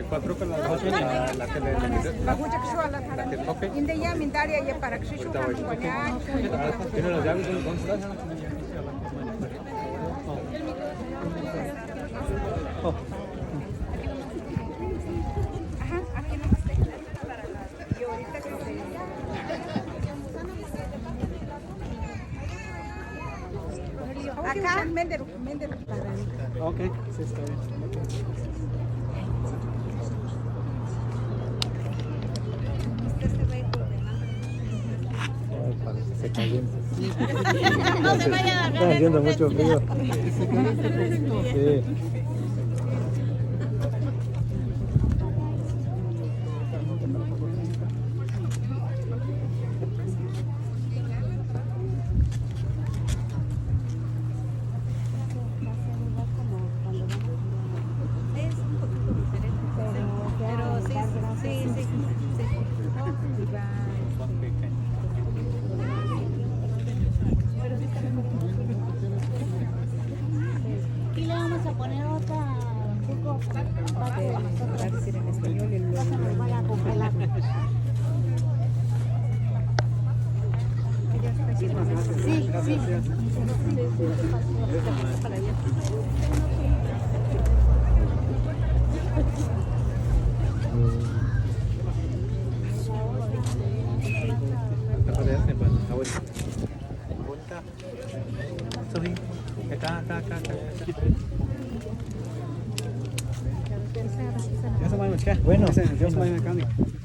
cuatro con las dos y la que le ok. Tiene las llaves de Acá, ok, sí, está bien. Se calienta. No se vaya a Está haciendo mucho frío. Sí. Y le vamos a poner otra jugo para que nosotros en español y no se nos vaya a congelar. Sí, sí. Bueno, Dios me